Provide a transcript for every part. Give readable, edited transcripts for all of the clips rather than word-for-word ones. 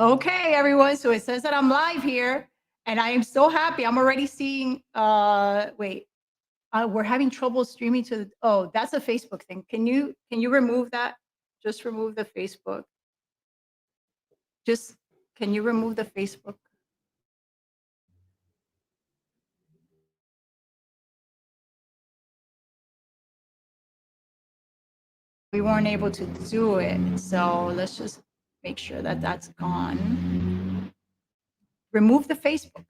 Okay, everyone. So it says that I'm live here, and I am so happy. I'm already seeing. Wait, we're having trouble streaming to. Oh, that's a Facebook thing. Can you remove that? Just remove the Facebook. Just can you remove the Facebook? We weren't able to do it, so let's just make sure that that's gone. Remove the Facebook.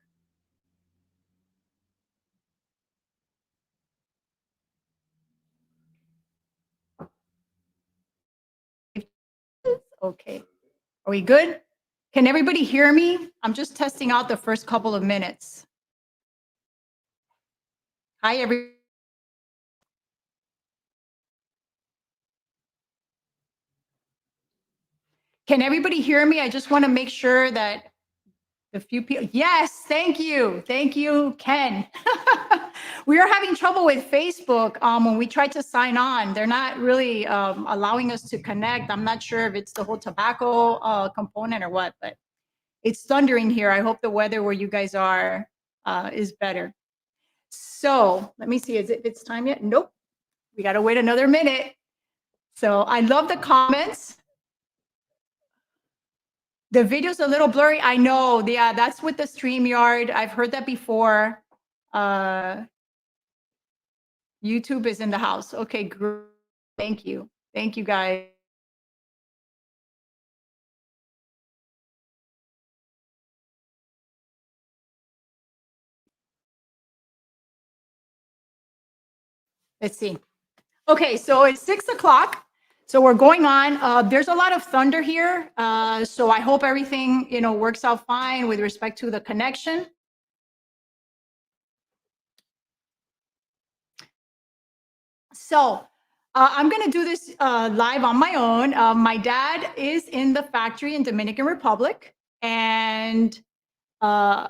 Okay. Are we good? Can everybody hear me? I'm just testing out the first couple of minutes. Hi, everyone. Can everybody hear me? I just want to make sure that the few people. Yes, thank you. Thank you, Ken. We are having trouble with Facebook when we try to sign on. They're not really allowing us to connect. I'm not sure if it's the whole tobacco component or what, but it's thundering here. I hope the weather where you guys are is better. So let me see. Is it it's time yet? Nope. We got to wait another minute. So I love the comments. The video's a little blurry. I know. Yeah, that's with the StreamYard. I've heard that before. YouTube is in the house. Okay, great. Thank you. Thank you, guys. Let's see. Okay, so it's 6 o'clock. So we're going on. There's a lot of thunder here. So I hope everything, works out fine with respect to the connection. So I'm going to do this live on my own. My dad is in the factory in Dominican Republic. And anyway,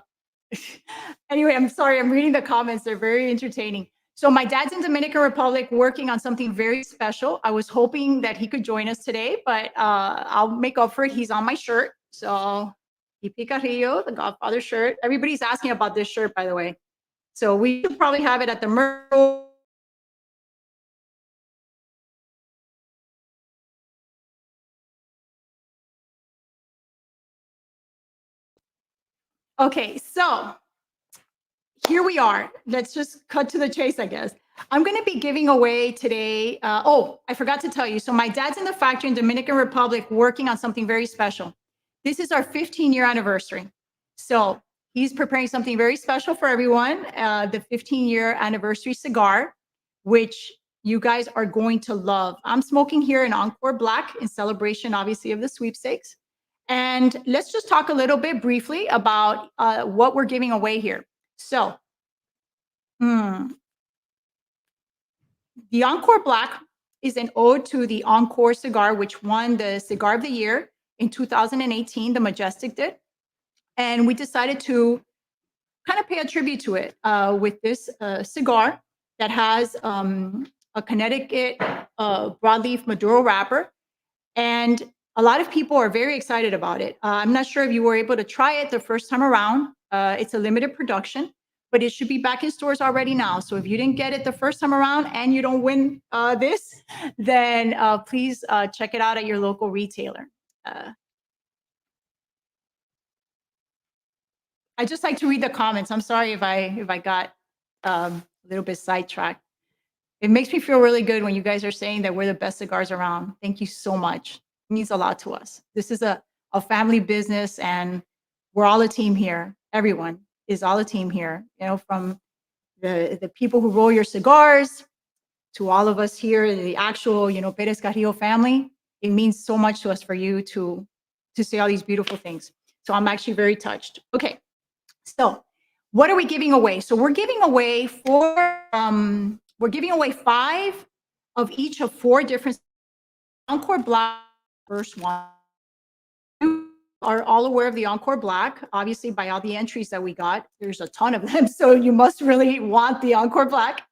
I'm sorry. I'm reading the comments. They're very entertaining. So my dad's in Dominican Republic working on something very special. I was hoping that he could join us today, but I'll make up for it. He's on my shirt. So Hippie Carrillo, the Godfather shirt. Everybody's asking about this shirt, by the way. So we should probably have it at the merch. Okay, so here we are. Let's just cut to the chase, I guess. I'm going to be giving away today. I forgot to tell you. So my dad's in the factory in Dominican Republic working on something very special. This is our 15-year anniversary. So he's preparing something very special for everyone, the 15-year anniversary cigar, which you guys are going to love. I'm smoking here an Encore Black in celebration, obviously, of the sweepstakes. And let's just talk a little bit briefly about what we're giving away here. So, the Encore Black is an ode to the Encore cigar, which won the Cigar of the Year in 2018. The Majestic did. And we decided to kind of pay a tribute to it with this cigar that has a Connecticut broadleaf Maduro wrapper. And a lot of people are very excited about it. I'm not sure if you were able to try it the first time around. It's a limited production, but it should be back in stores already now. So if you didn't get it the first time around and you don't win this, then please check it out at your local retailer. I just like to read the comments. I'm sorry if I got a little bit sidetracked. It makes me feel really good when you guys are saying that we're the best cigars around. Thank you so much. It means a lot to us. This is a family business, and we're all a team here. Everyone is all a team here. From the people who roll your cigars to all of us here, the actual Perez Carrillo family. It means so much to us for you to say all these beautiful things. So I'm actually very touched. Okay, so what are we giving away? So we're giving away five of each of four different Encore Black. First one. You are all aware of the Encore Black, obviously, by all the entries that we got. There's a ton of them, so you must really want the Encore Black.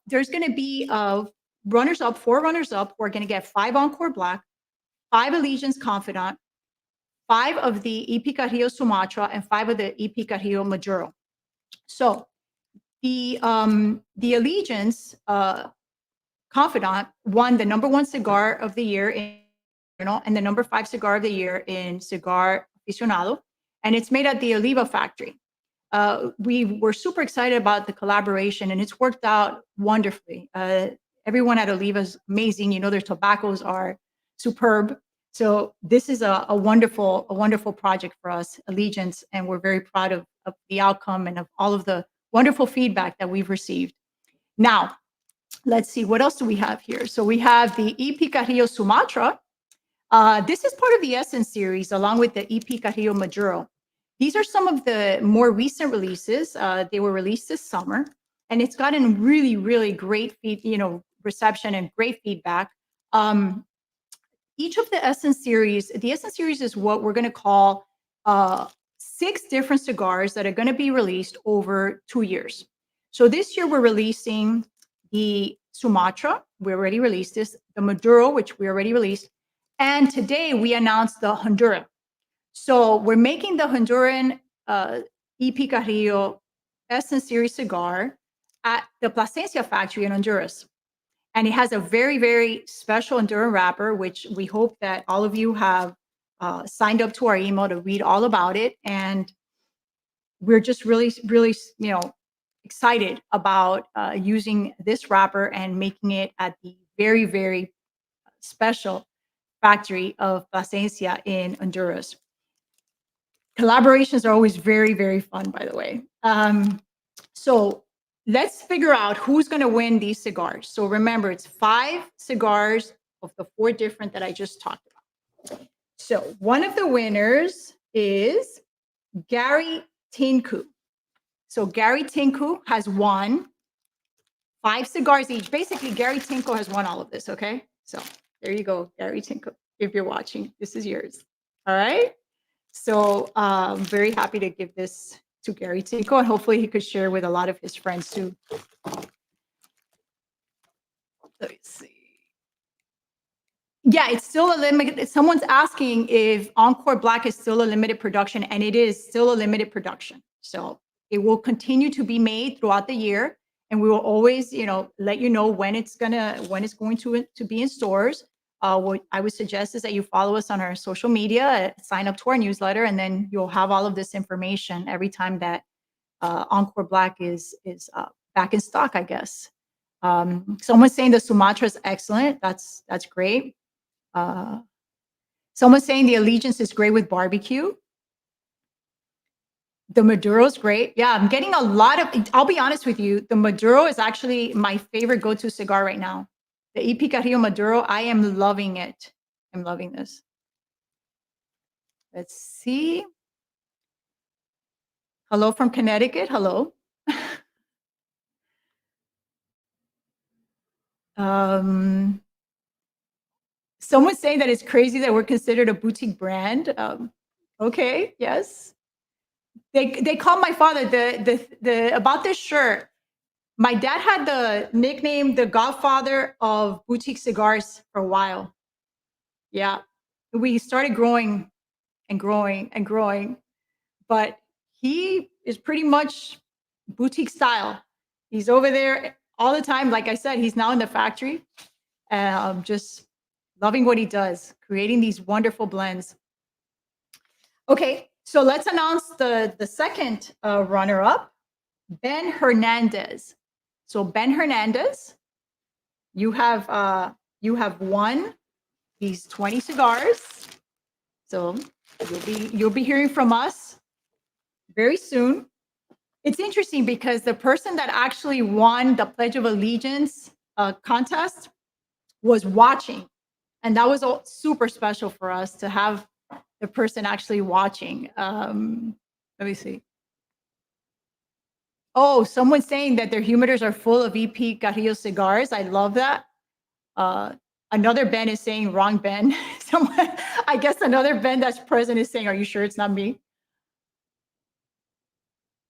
There's going to be four runners up. We're going to get 5 Encore Black, 5 Allegiance Confidant, 5 of the EP Carrillo Sumatra and 5 of the EP Carrillo Maduro. So the Allegiance Confidant won the number 1 cigar of the year in and the number 5 cigar of the year in Cigar Aficionado, and it's made at the Oliva factory. We were super excited about the collaboration, and it's worked out wonderfully. Everyone at Oliva is amazing. You know, their tobaccos are superb. So this is a wonderful project for us, Allegiance, and we're very proud of the outcome and of all of the wonderful feedback that we've received. Now, let's see, what else do we have here? So we have the EP Carrillo Sumatra. This is part of the Essence series, along with the EP Carrillo Maduro. These are some of the more recent releases. They were released this summer, and it's gotten really great reception and great feedback. Each of the Essence series is what we're going to call 6 different cigars that are going to be released over 2 years. So this year we're releasing the Sumatra. We already released this. The Maduro, which we already released. And today we announced the Honduran. So we're making the Honduran EP Carrillo Essence Series cigar at the Plasencia factory in Honduras. And it has a very special Honduran wrapper, which we hope that all of you have signed up to our email to read all about it. And we're just really, excited about using this wrapper and making it at the very special factory of Plasencia in Honduras. Collaborations are always very fun, by the way. So let's figure out who's going to win these cigars. So remember, it's 5 cigars of the 4 different that I just talked about. So one of the winners is Gary Tinku. So Gary Tinku has won 5 cigars each. Basically, Gary Tinku has won all of this, okay? So there you go, Gary Tinku. If you're watching, this is yours. All right? So I'm very happy to give this to Gary Tinku, and hopefully he could share with a lot of his friends too. Let me see. Yeah, it's still a limited. Someone's asking if Encore Black is still a limited production, and it is still a limited production. So it will continue to be made throughout the year, and we will always, let you know when it's going to be in stores. What I would suggest is that you follow us on our social media, sign up to our newsletter, and then you'll have all of this information every time that Encore Black is back in stock, I guess. Someone's saying the Sumatra is excellent. That's great. Someone's saying the Allegiance is great with barbecue. The Maduro is great. Yeah, I'm getting a lot of, I'll be honest with you, the Maduro is actually my favorite go-to cigar right now. The EP Carrillo Maduro, I am loving it. I'm loving this. Let's see. Hello from Connecticut. Hello. Someone's saying that it's crazy that we're considered a boutique brand. Okay, yes. They call my father the about this shirt. My dad had the nickname the Godfather of boutique cigars for a while. Yeah, we started growing and growing, but he is pretty much boutique style. He's over there all the time. Like I said, he's now in the factory, and I'm just loving what he does, creating these wonderful blends. Okay, so let's announce the second runner-up, Ben Hernandez. So Ben Hernandez, you have won these 20 cigars. So you'll be hearing from us very soon. It's interesting because the person that actually won the Pledge of Allegiance contest was watching, and that was all super special for us to have the person actually watching. Let me see. Oh, someone's saying that their humidors are full of EP Carrillo cigars. I love that. Another Ben is saying wrong Ben. Someone, I guess another Ben that's present is saying, are you sure it's not me?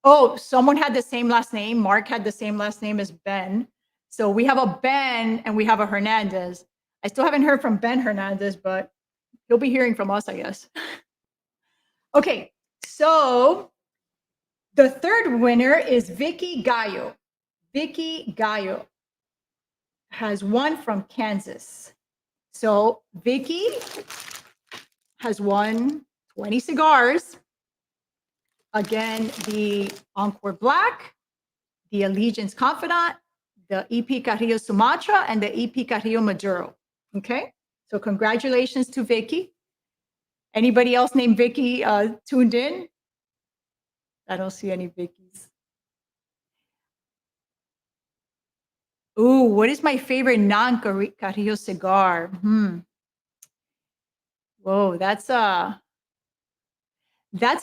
Oh, someone had the same last name. Mark had the same last name as Ben. So we have a Ben and we have a Hernandez. I still haven't heard from Ben Hernandez, but he'll be hearing from us, I guess. Okay, so the third winner is Vicky Gallo. Vicky Gallo has won from Kansas. So Vicky has won 20 cigars. Again, the Encore Black, the Allegiance Confidant, the EP Carrillo Sumatra, and the EP Carrillo Maduro. Okay, so congratulations to Vicky. Anybody else named Vicky tuned in? I don't see any Vickies. Ooh, what is my favorite non-Carrillo cigar? Whoa, that's an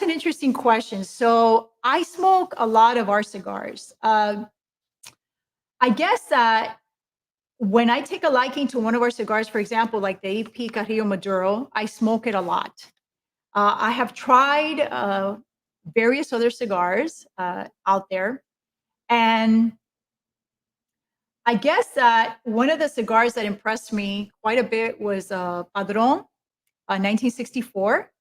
interesting question. So I smoke a lot of our cigars. I guess that when I take a liking to one of our cigars, for example, like the AP Carrillo Maduro, I smoke it a lot. I have tried various other cigars out there, and I guess that one of the cigars that impressed me quite a bit was Padron, 1964.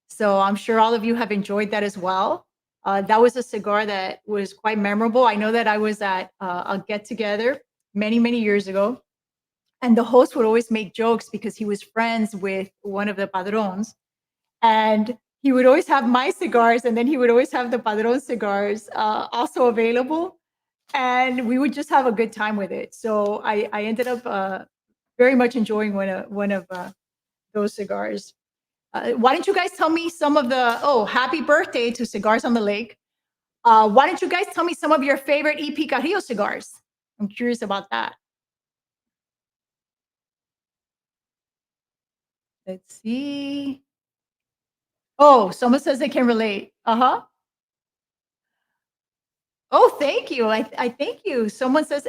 So I'm sure all of you have enjoyed that as well. That was a cigar that was quite memorable. I know that I was at a get together many, many years ago, and the host would always make jokes because he was friends with one of the padrones. And he would always have my cigars, and then he would always have the padron cigars also available. And we would just have a good time with it. So I ended up very much enjoying one of those cigars. Why don't you guys tell me some of the, oh, happy birthday to Cigars on the Lake. Why don't you guys tell me some of your favorite EP Carrillo cigars? I'm curious about that. Let's see. Oh, someone says they can relate. Uh-huh. Oh, thank you. I thank you. Someone says,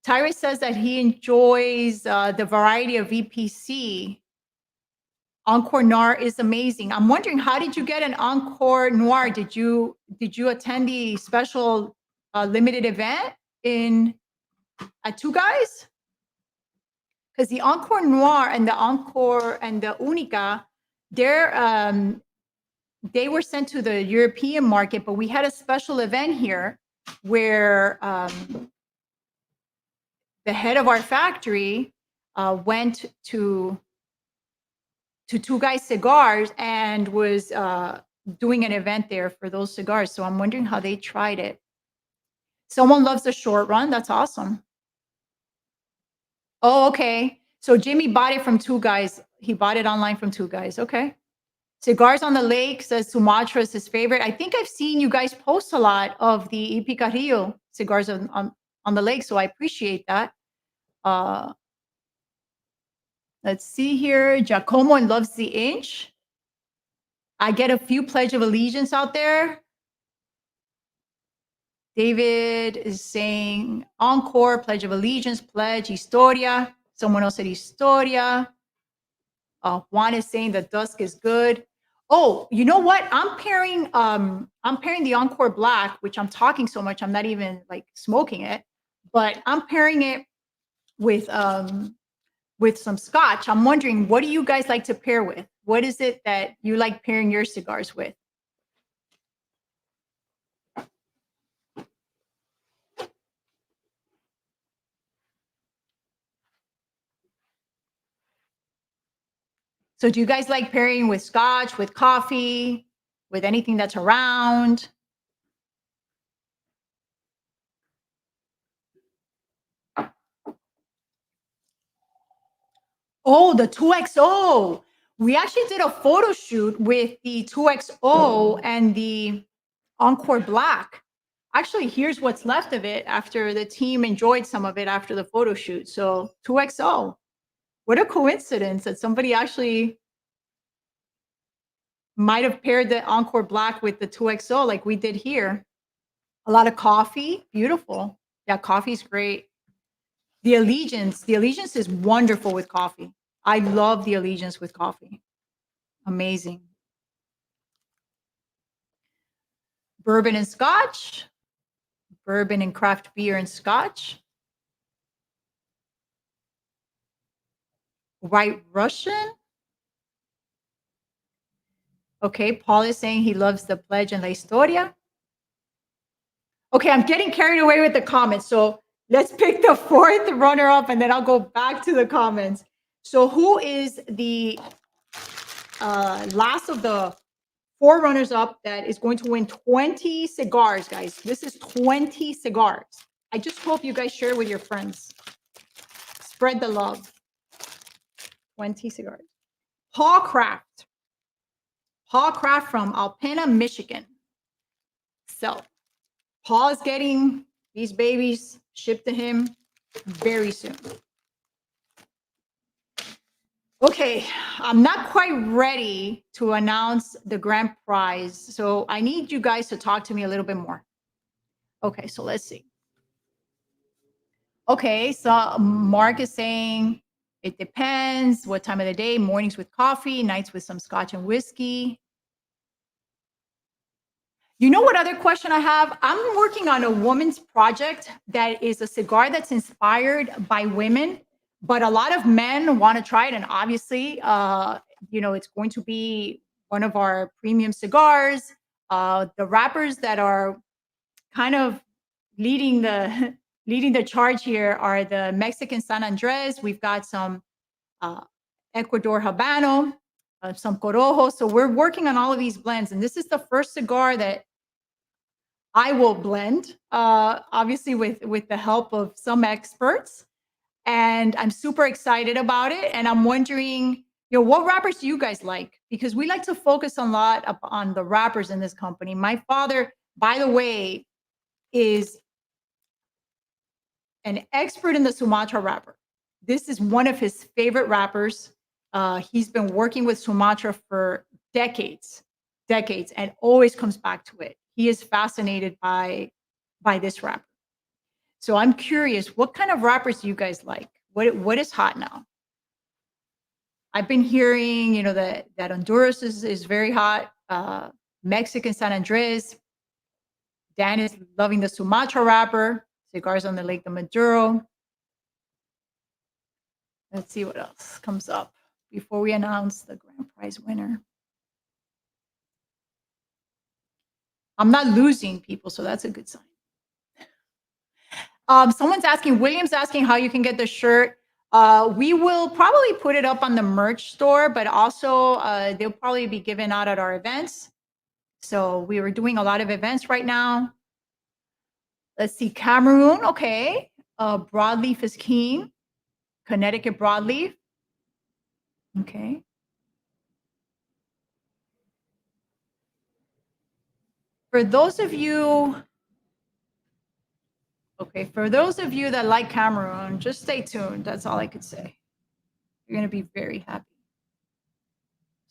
Tyrus says that he enjoys the variety of VPC. Encore Noir is amazing. I'm wondering, how did you get an Encore Noir? Did you attend the special limited event in at Two Guys? Because the Encore Noir and the Encore and the Unica, they're they were sent to the European market, but we had a special event here where the head of our factory went to Two Guys Cigars and was doing an event there for those cigars. So I'm wondering how they tried it. Someone loves the short run. That's awesome. Oh, okay. So Jimmy bought it from Two Guys. He bought it online from Two Guys. Okay. Cigars on the Lake says Sumatra is his favorite. I think I've seen you guys post a lot of the EP Carrillo cigars on the lake, so I appreciate that. Uh, let's see here. Giacomo loves the inch. I get a few Pledge of Allegiance out there. David is saying Encore, Pledge of Allegiance, Pledge, Historia. Someone else said Historia. Juan is saying the dusk is good. Oh, you know what? I'm pairing the Encore Black, which I'm talking so much, I'm not even like smoking it, but I'm pairing it with some scotch. I'm wondering, what do you guys like to pair with? What is it that you like pairing your cigars with? So do you guys like pairing with scotch, with coffee, with anything that's around? Oh, the 2XO. We actually did a photo shoot with the 2XO and the Encore Black. Actually, here's what's left of it after the team enjoyed some of it after the photo shoot. So 2XO. What a coincidence that somebody actually might have paired the Encore Black with the 2XO like we did here. A lot of coffee. Beautiful. Yeah, coffee's great. The Allegiance is wonderful with coffee. I love the Allegiance with coffee. Amazing. Bourbon and scotch, bourbon and craft beer and scotch, white Russian. Okay, Paul is saying he loves the pledge and la historia. Okay, I'm getting carried away with the comments. So let's pick the fourth runner up and then I'll go back to the comments. So who is the last of the four runners up that is going to win 20 cigars, guys? This is 20 cigars. I just hope you guys share with your friends. Spread the love. 20 cigars. Paul Kraft. Paul Kraft from Alpena, Michigan. So Paul is getting these babies shipped to him very soon. Okay, I'm not quite ready to announce the grand prize. So I need you guys to talk to me a little bit more. Okay, so let's see. Okay, so Mark is saying it depends what time of the day, mornings with coffee, nights with some scotch and whiskey. You know what other question I have? I'm working on a woman's project that is a cigar that's inspired by women, but a lot of men want to try it. And obviously, it's going to be one of our premium cigars. The wrappers that are kind of leading the leading the charge here are the Mexican San Andres. We've got some uh, Ecuador Habano, some Corojo. So we're working on all of these blends, and this is the first cigar that I will blend, obviously with the help of some experts, and I'm super excited about it. And I'm wondering, what wrappers do you guys like? Because we like to focus a lot on the wrappers in this company. My father, by the way, is an expert in the Sumatra wrapper. This is one of his favorite wrappers. He's been working with Sumatra for decades, and always comes back to it. He is fascinated by this wrapper. So I'm curious, what kind of wrappers do you guys like? What is hot now? I've been hearing, that Honduras is very hot. Mexican San Andres. Dan is loving the Sumatra wrapper. Cigars on the Lake de Maduro. Let's see what else comes up before we announce the grand prize winner. I'm not losing people, so that's a good sign. William's asking how you can get the shirt. We will probably put it up on the merch store, but also they'll probably be given out at our events. So we were doing a lot of events right now. Let's see, Cameroon, okay. Broadleaf is king. Connecticut broadleaf. Okay. For those of you that like Cameroon, just stay tuned. That's all I could say. You're going to be very happy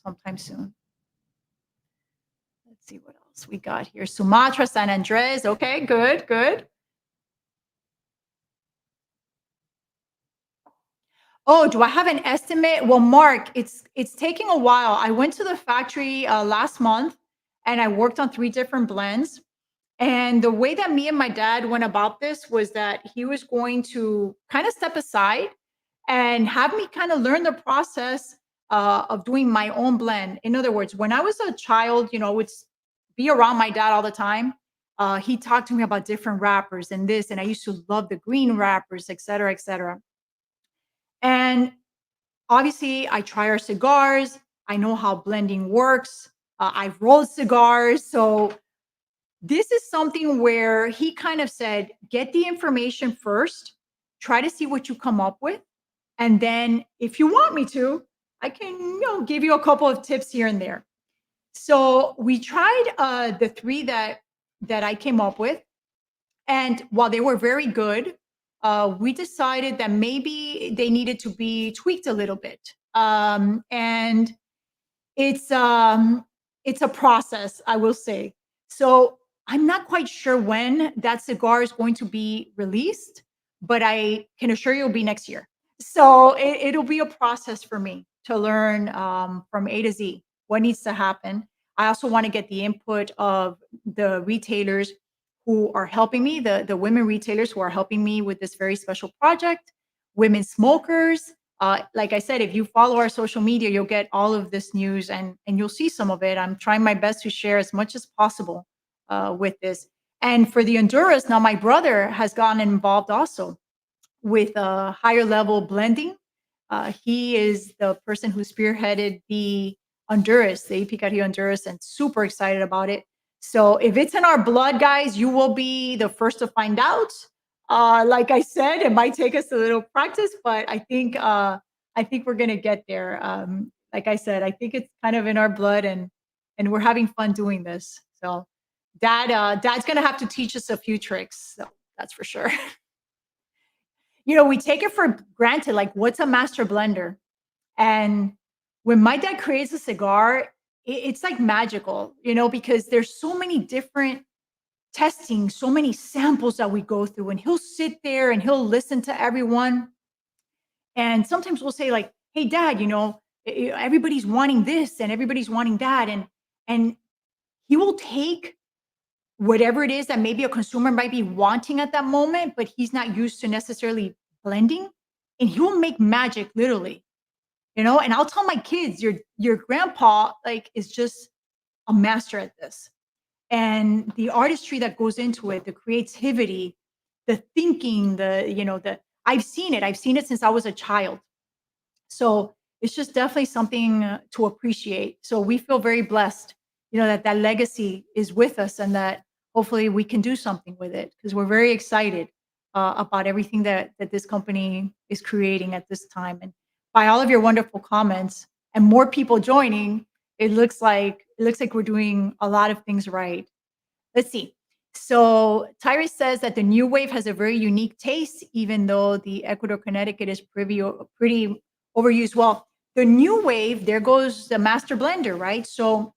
sometime soon. Let's see what else we got here. Sumatra, San Andres. Okay, good. Oh, do I have an estimate? Well, Mark, it's taking a while. I went to the factory last month and I worked on 3 different blends. And the way that me and my dad went about this was that he was going to kind of step aside and have me kind of learn the process of doing my own blend. In other words, when I was a child, I would be around my dad all the time. He talked to me about different wrappers and this, and I used to love the green wrappers, et cetera, et cetera. And obviously, I try our cigars. I know how blending works. I've rolled cigars. So this is something where he kind of said, get the information first, try to see what you come up with. And then if you want me to, I can give you a couple of tips here and there. So we tried the 3 that I came up with. And while they were very good, we decided that maybe they needed to be tweaked a little bit. And it's a process, I will say. So I'm not quite sure when that cigar is going to be released, but I can assure you it'll be next year. So it'll be a process for me to learn from A to Z what needs to happen. I also want to get the input of the retailers who are helping me, the women retailers who are helping me with this very special project, women smokers, Like I said, if you follow our social media, you'll get all of this news and you'll see some of it. I'm trying my best to share as much as possible with this. And for the Honduras, now my brother has gotten involved also with higher level blending. He is the person who spearheaded the Honduras, the AP Carrillo Honduras, and super excited about it. So if it's in our blood, guys, you will be the first to find out. Like I said, it might take us a little practice, but I think we're gonna get there. Like I said, I think it's kind of in our blood, and we're having fun doing this. So, Dad's gonna have to teach us a few tricks. So that's for sure. We take it for granted, like, what's a master blender? And when my dad creates a cigar, it's like magical, because there's so many different testing, so many samples that we go through, and he'll sit there and he'll listen to everyone. And sometimes we'll say, like, "Hey, Dad, everybody's wanting this and everybody's wanting that," and he will take whatever it is that maybe a consumer might be wanting at that moment, but he's not used to necessarily blending, and he will make magic literally, and I'll tell my kids, your grandpa, like, is just a master at this. And the artistry that goes into it, the creativity, the thinking, the I've seen it since I was a child. So it's just definitely something to appreciate. So we feel very blessed, that that legacy is with us and that hopefully we can do something with it because we're very excited about everything that this company is creating at this time. And by all of your wonderful comments and more people joining, it looks like we're doing a lot of things right. Let's see. So Tyrus says that the new wave has a very unique taste, even though the Ecuador Connecticut is pretty overused. Well, the new wave, there goes the master blender, right? So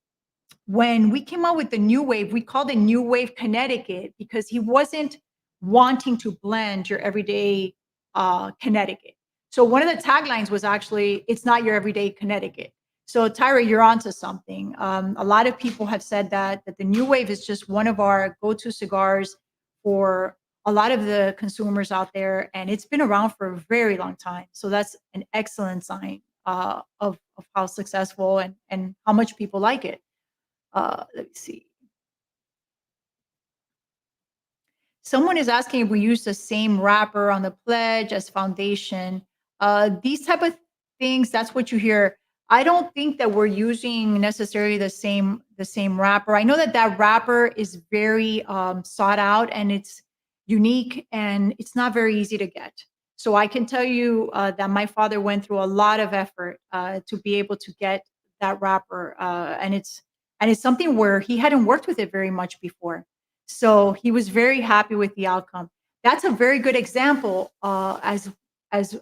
when we came out with the new wave, we called it New Wave Connecticut because he wasn't wanting to blend your everyday Connecticut. So one of the taglines was actually, "It's not your everyday Connecticut." So Tyra, you're onto something. A lot of people have said that the new wave is just one of our go-to cigars for a lot of the consumers out there, and it's been around for a very long time. So that's an excellent sign of how successful and how much people like it. Let me see. Someone is asking if we use the same wrapper on the pledge as foundation. These type of things, that's what you hear. I don't think that we're using necessarily the same wrapper. I know that that wrapper is very sought out and it's unique and it's not very easy to get. So I can tell you that my father went through a lot of effort to be able to get that wrapper, and it's something where he hadn't worked with it very much before. So he was very happy with the outcome. That's a very good example, as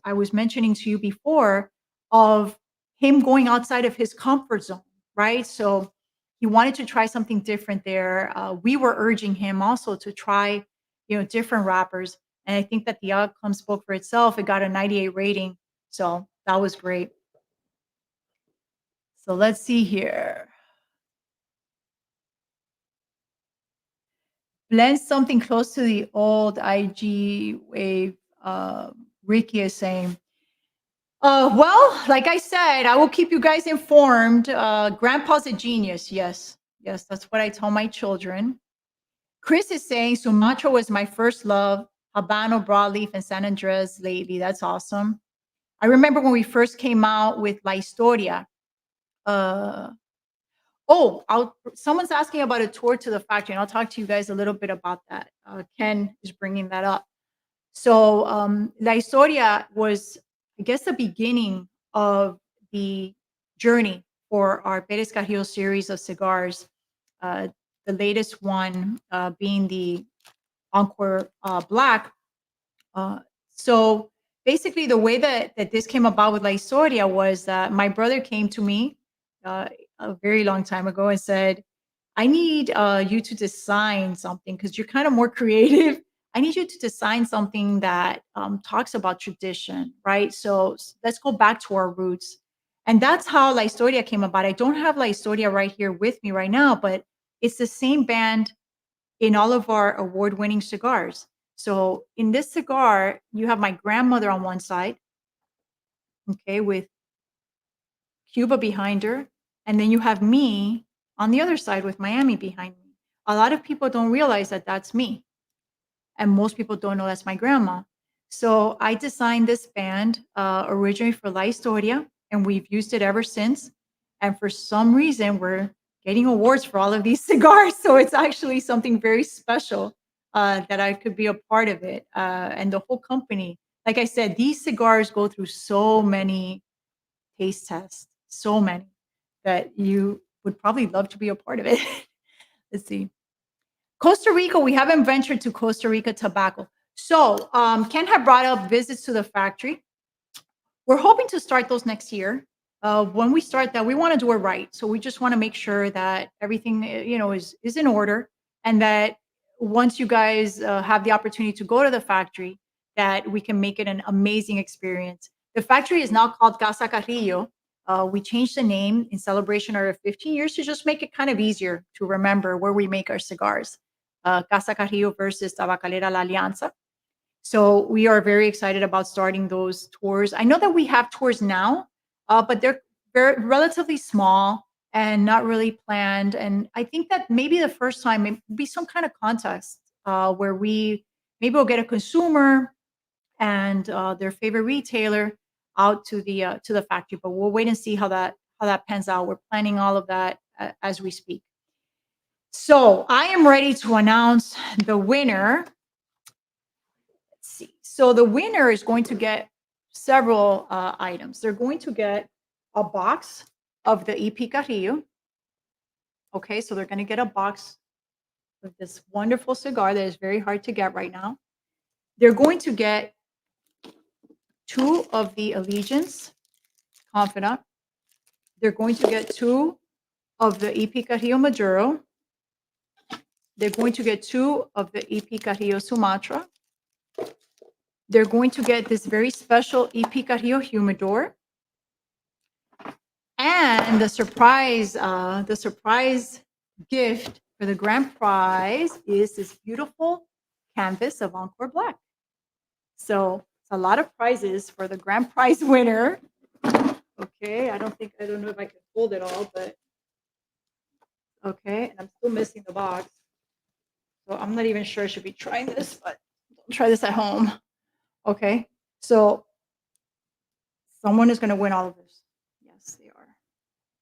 I was mentioning to you before, of him going outside of his comfort zone, right? So he wanted to try something different there. We were urging him also to try, different wrappers, and I think that the outcome spoke for itself. It got a 98 rating, so that was great. So let's see here. Blend something close to the old IG wave. Ricky is saying. Well, like I said, I will keep you guys informed. Grandpa's a genius. Yes, yes, that's what I tell my children. Chris is saying Sumatra was my first love. Habano, broadleaf, and San Andres lately. That's awesome. I remember when we first came out with La Historia. Uh, someone's asking about a tour to the factory, and I'll talk to you guys a little bit about that. Ken is bringing that up. So, La Historia was, I guess, the beginning of the journey for our Perez Carrillo series of cigars. Uh, the latest one being the Encore Black. Uh, so basically, the way that this came about with La Historia was that my brother came to me uh, a very long time ago and said, "I need you to design something because you're kind of more creative. I need you to design something that talks about tradition, right? So let's go back to our roots." And that's how La Historia came about. I don't have La Historia right here with me right now, but it's the same band in all of our award-winning cigars. So in this cigar, you have my grandmother on one side, okay, with Cuba behind her. And then you have me on the other side with Miami behind me. A lot of people don't realize that that's me. And most people don't know that's my grandma. So I designed this band originally for La Historia, and we've used it ever since. And for some reason, we're getting awards for all of these cigars. So it's actually something very special that I could be a part of it. And the whole company, like I said, these cigars go through so many taste tests, so many that you would probably love to be a part of it. Let's see. Costa Rica, we haven't ventured to Costa Rica tobacco. So Ken had brought up visits to the factory. We're hoping to start those next year. When we start that, we want to do it right. So we just want to make sure that everything, is in order, and that once you guys have the opportunity to go to the factory, that we can make it an amazing experience. The factory is now called Casa Carrillo. We changed the name in celebration of our 15 years to just make it kind of easier to remember where we make our cigars. Casa Carrillo versus Tabacalera La Alianza. So we are very excited about starting those tours. I know that we have tours now, but they're very relatively small and not really planned. And I think that maybe the first time it be some kind of contest where we maybe we'll get a consumer and their favorite retailer out to the factory. But we'll wait and see how that pans out. We're planning all of that as we speak. So I am ready to announce the winner. Let's see. So the winner is going to get several items. They're going to get a box of the EP Carrillo. Okay, so they're going to get a box of this wonderful cigar that is very hard to get right now. They're going to get two of the Allegiance Confidant. They're going to get two of the EP Carrillo Maduro. They're going to get two of the EP Carrillo Sumatra. They're going to get this very special EP Carrillo Humidor. And the surprise gift for the grand prize is this beautiful canvas of Encore Black. So it's a lot of prizes for the grand prize winner. Okay, I don't know if I can hold it all, but okay, and I'm still missing the box. So I'm not even sure I should be trying this, but don't try this at home. Okay, so someone is going to win all of this. Yes, they are.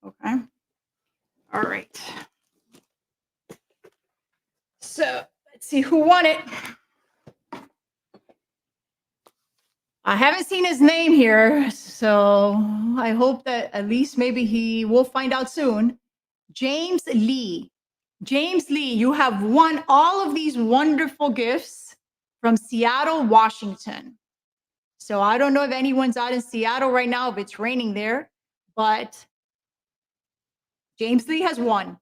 Okay. All right. So let's see who won it. I haven't seen his name here, so I hope that at least maybe he will find out soon. James Lee. James Lee, you have won all of these wonderful gifts from Seattle, Washington. So I don't know if anyone's out in Seattle right now, if it's raining there, but James Lee has won.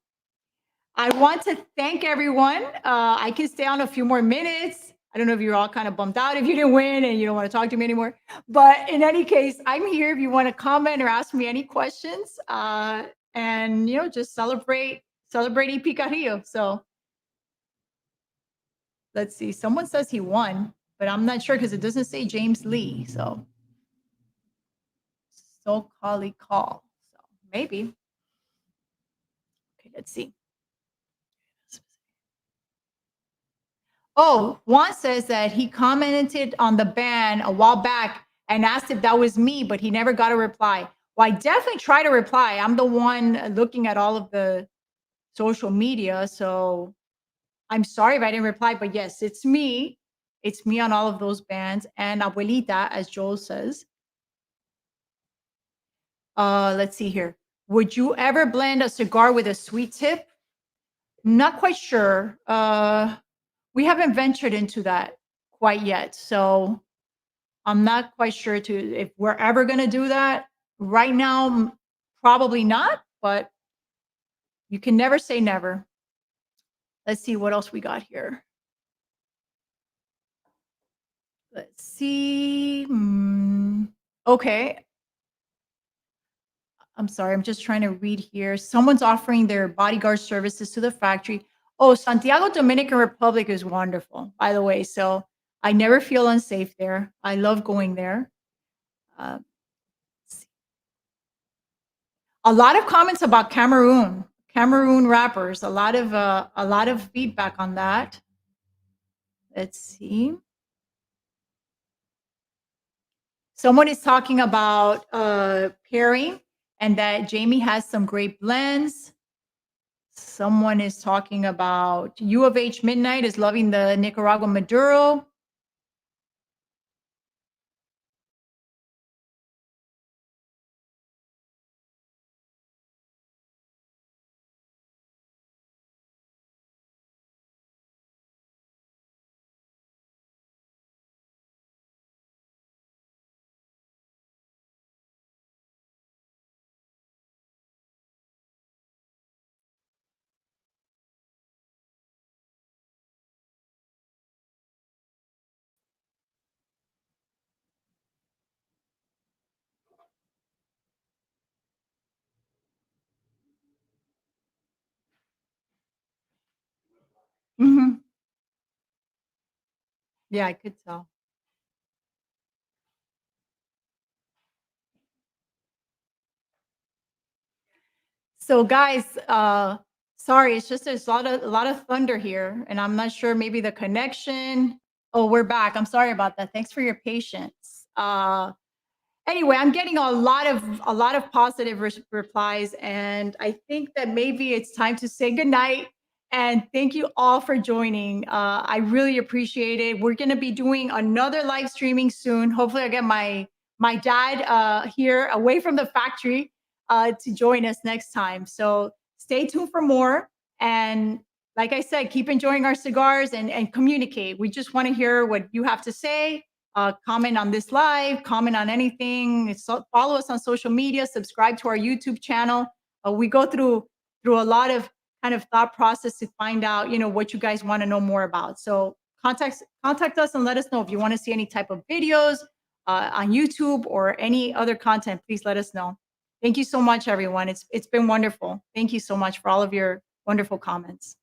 I want to thank everyone. I can stay on a few more minutes. I don't know if you're all kind of bummed out if you didn't win and you don't want to talk to me anymore. But in any case, I'm here if you want to comment or ask me any questions. And just celebrate EP Carrillo. So let's see. Someone says he won, but I'm not sure because it doesn't say James Lee. So Callie call. So maybe. Okay, let's see. Oh, Juan says that he commented on the ban a while back and asked if that was me, but he never got a reply. Well, I definitely try to reply. I'm the one looking at all of the social media. So I'm sorry if I didn't reply, but yes, it's me. It's me on all of those bans. And Abuelita, as Joel says. Let's see here. Would you ever blend a cigar with a sweet tip? Not quite sure. We haven't ventured into that quite yet. So I'm not quite sure if we're ever going to do that. Right now, probably not, but you can never say never. Let's see what else we got here. Let's see. Okay. I'm sorry. I'm just trying to read here. Someone's offering their bodyguard services to the factory. Oh, Santiago, Dominican Republic is wonderful, by the way. So I never feel unsafe there. I love going there. A lot of comments about Cameroon rappers. A lot of feedback on that. Let's see. Someone is talking about pairing and that Jamie has some great blends. Someone is talking about U of H Midnight is loving the Nicaraguan Maduro. Mhm. Yeah, I could tell. So guys, sorry, it's just there's a lot of thunder here, and I'm not sure maybe the connection. Oh, we're back. I'm sorry about that. Thanks for your patience. Anyway, I'm getting a lot of positive replies, and I think that maybe it's time to say goodnight. And thank you all for joining. I really appreciate it. We're going to be doing another live streaming soon. Hopefully, I get my dad here away from the factory to join us next time. So stay tuned for more. And like I said, keep enjoying our cigars and communicate. We just want to hear what you have to say. Comment on this live, comment on anything. So follow us on social media, subscribe to our YouTube channel. We go through a lot of kind of thought process to find out, what you guys want to know more about. So contact us and let us know if you want to see any type of videos on YouTube or any other content. Please let us know. Thank you so much, everyone. It's been wonderful. Thank you so much for all of your wonderful comments.